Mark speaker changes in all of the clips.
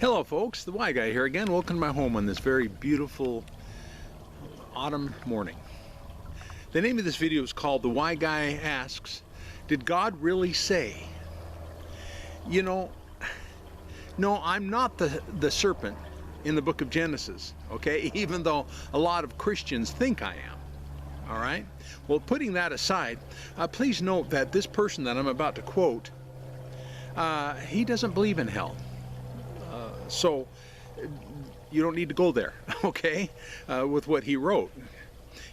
Speaker 1: Hello folks, the Y Guy here again. Welcome to my home on this very beautiful autumn morning. The name of this video is called The Y Guy Asks, Did God Really Say? You know, no, I'm not the serpent in the book of Genesis, okay? Even though a lot of Christians think I am, all right? Well, putting that aside, please note that this person that I'm about to quote, he doesn't believe in hell. So you don't need to go there, okay, with what he wrote.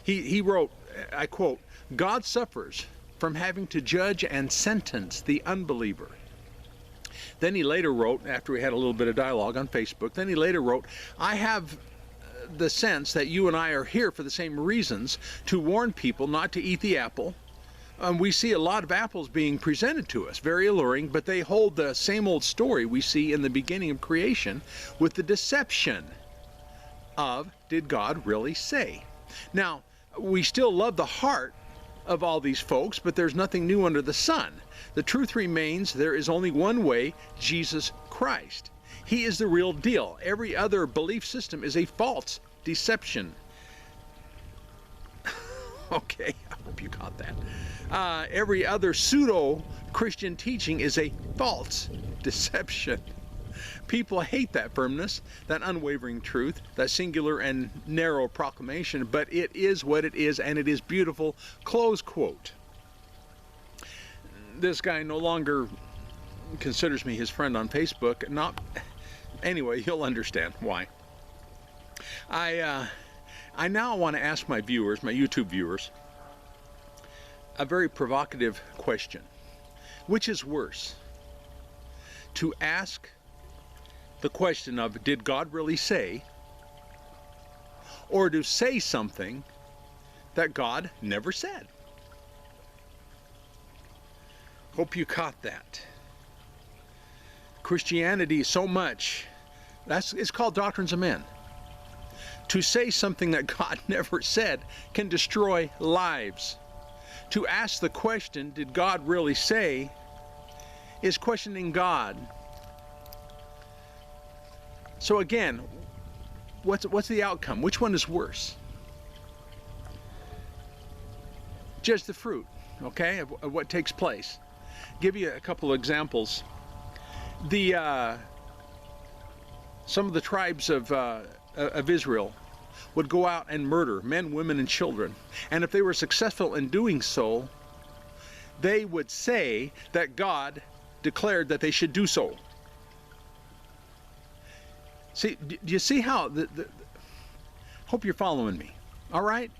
Speaker 1: He wrote, I quote, God suffers from having to judge and sentence the unbeliever. Then he later wrote, after we had a little bit of dialogue on Facebook, then he later wrote, I have the sense that you and I are here for the same reasons, to warn people not to eat the apple. We see a lot of apples being presented to us, very alluring, but they hold the same old story we see in the beginning of creation with the deception of, did God really say? Now, we still love the heart of all these folks, but there's nothing new under the sun. The truth remains, there is only one way, Jesus Christ. He is the real deal. Every other belief system is a false deception. Okay, I hope you caught that. Every other pseudo-Christian teaching is a false deception. People hate that firmness, that unwavering truth, that singular and narrow proclamation, but it is what it is, and it is beautiful. Close quote. This guy no longer considers me his friend on Facebook. Anyway, you'll understand why. I now want to ask my viewers, my YouTube viewers, a very provocative question. Which is worse? To ask the question of, did God really say? Or to say something that God never said? Hope you caught that. Christianity so much, it's called doctrines of men. To say something that God never said can destroy lives. To ask the question, did God really say, is questioning God. So again, what's the outcome? Which one is worse? Judge the fruit, okay, of what takes place. Give you a couple of examples. Some of the tribes of Israel would go out and murder men, women, and children. And if they were successful in doing so, they would say that God declared that they should do so. See, do you see how? Hope you're following me. All right?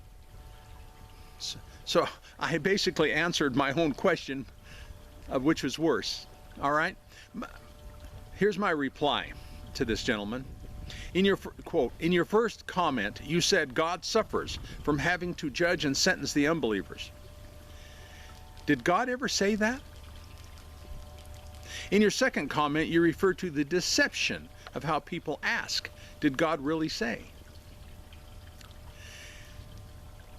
Speaker 1: So I basically answered my own question of which was worse. All right? Here's my reply to this gentleman. In your quote, in your first comment, you said God suffers from having to judge and sentence the unbelievers. Did God ever say that? In your second comment, you referred to the deception of how people ask, did God really say?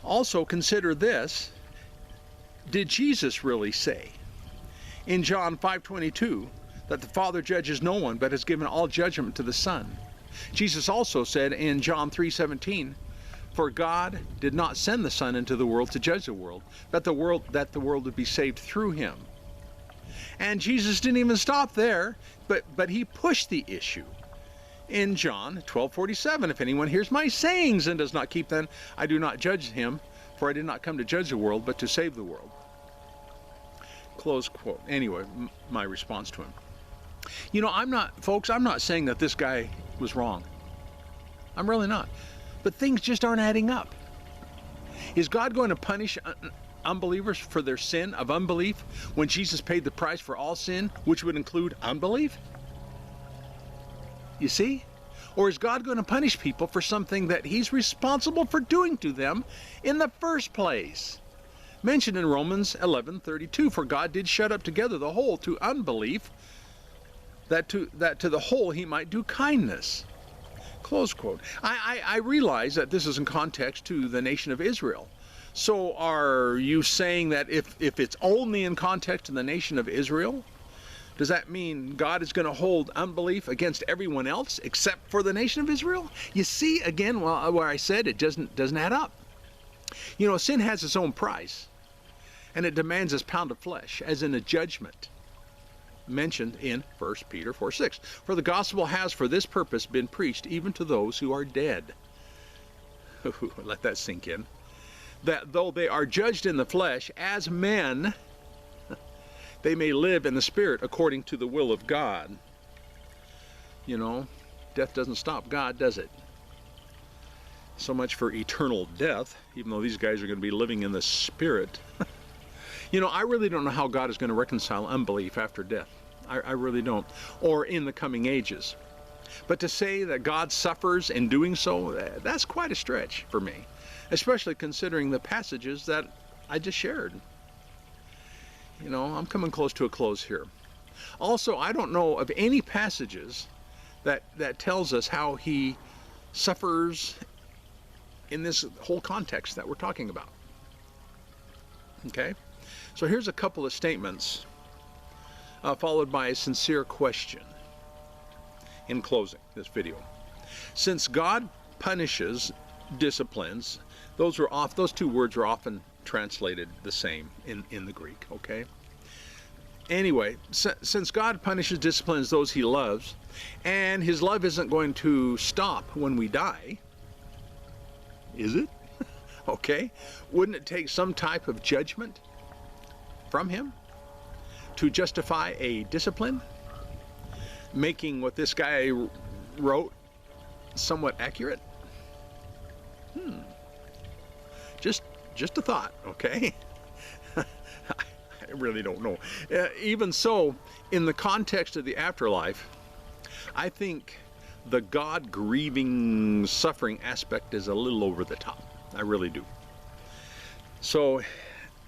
Speaker 1: Also consider this, did Jesus really say? In John 5:22, that the Father judges no one, but has given all judgment to the Son. Jesus also said in John 3:17, for God did not send the Son into the world to judge the world, but the world would be saved through him. And Jesus didn't even stop there, but he pushed the issue. In John 12:47, if anyone hears my sayings and does not keep them, I do not judge him, for I did not come to judge the world, but to save the world. Close quote. Anyway, my response to him. You know, I'm not saying that this guy was wrong. I'm really not. But things just aren't adding up. Is God going to punish unbelievers for their sin of unbelief when Jesus paid the price for all sin, which would include unbelief? You see? Or is God going to punish people for something that he's responsible for doing to them in the first place? Mentioned in Romans 11:32, for God did shut up together the whole to unbelief, that to the whole he might do kindness. Close quote. I realize that this is in context to the nation of Israel. So are you saying that if it's only in context to the nation of Israel, Does that mean God is going to hold unbelief against everyone else except for the nation of Israel? You see, again, where I said it doesn't add up. You know, sin has its own price, and it demands its pound of flesh, as in a judgment mentioned in 1 Peter 4:6. For the gospel has for this purpose been preached even to those who are dead. Let that sink in. That though they are judged in the flesh as men, they may live in the spirit according to the will of God. You know, death doesn't stop God, does it? So much for eternal death, even though these guys are going to be living in the spirit. You know, I really don't know how God is going to reconcile unbelief after death. I really don't. Or in the coming ages. But to say that God suffers in doing so, that's quite a stretch for me. Especially considering the passages that I just shared. You know, I'm coming close to a close here. Also, I don't know of any passages that tells us how he suffers in this whole context that we're talking about. Okay? So here's a couple of statements followed by a sincere question in closing this video. Since God punishes, disciplines, those two words are often translated the same in the Greek, okay? Anyway, since God punishes, disciplines those he loves, and his love isn't going to stop when we die, is it? Okay, wouldn't it take some type of judgment from him to justify a discipline, making what this guy wrote somewhat accurate? Just a thought, okay? I really don't know. Even so, in the context of the afterlife, I think the God-grieving suffering aspect is a little over the top. I really do. So,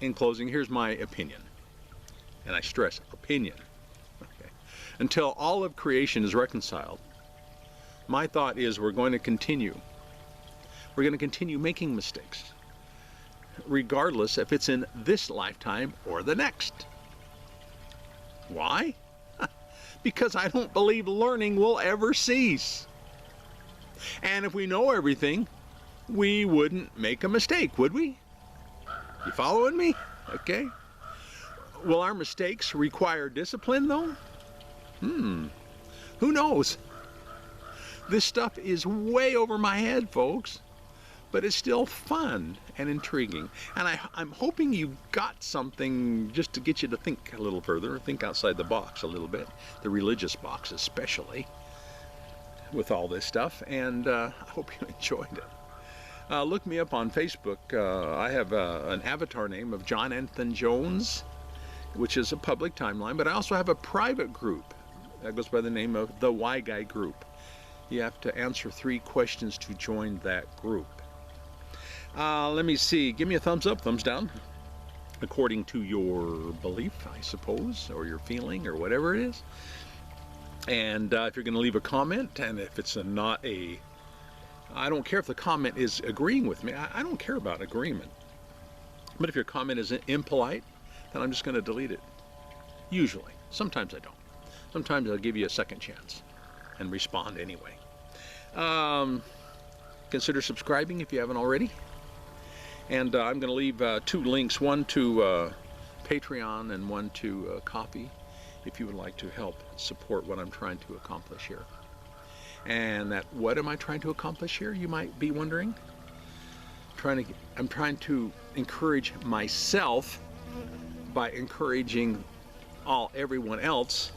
Speaker 1: in closing, here's my opinion. And I stress opinion. Okay. Until all of creation is reconciled, my thought is we're going to continue. We're going to continue making mistakes, regardless if it's in this lifetime or the next. Why? Because I don't believe learning will ever cease. And if we know everything, we wouldn't make a mistake, would we? You following me? Okay. Will our mistakes require discipline, though? Who knows? This stuff is way over my head, folks. But it's still fun and intriguing. And I'm hoping you got something just to get you to think a little further, think outside the box a little bit, the religious box especially, with all this stuff. And I hope you enjoyed it. Look me up on Facebook. I have an avatar name of John Anthony Jones, which is a public timeline, but I also have a private group that goes by the name of the Why Guy Group. You have to answer 3 questions to join that group. Let me see. Give me a thumbs up, thumbs down, according to your belief, I suppose, or your feeling, or whatever it is. And if you're going to leave a comment, and if it's I don't care if the comment is agreeing with me. I don't care about agreement. But if your comment is impolite, then I'm just going to delete it. Usually. Sometimes I don't. Sometimes I'll give you a second chance and respond anyway. Consider subscribing if you haven't already. And I'm going to leave 2 links, one to Patreon and one to Ko-fi, if you would like to help support what I'm trying to accomplish here. And what am I trying to accomplish here, you might be wondering? I'm trying to encourage myself by encouraging everyone else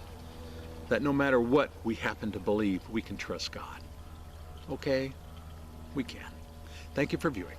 Speaker 1: that no matter what we happen to believe, we can trust God. Okay? We can. Thank you for viewing.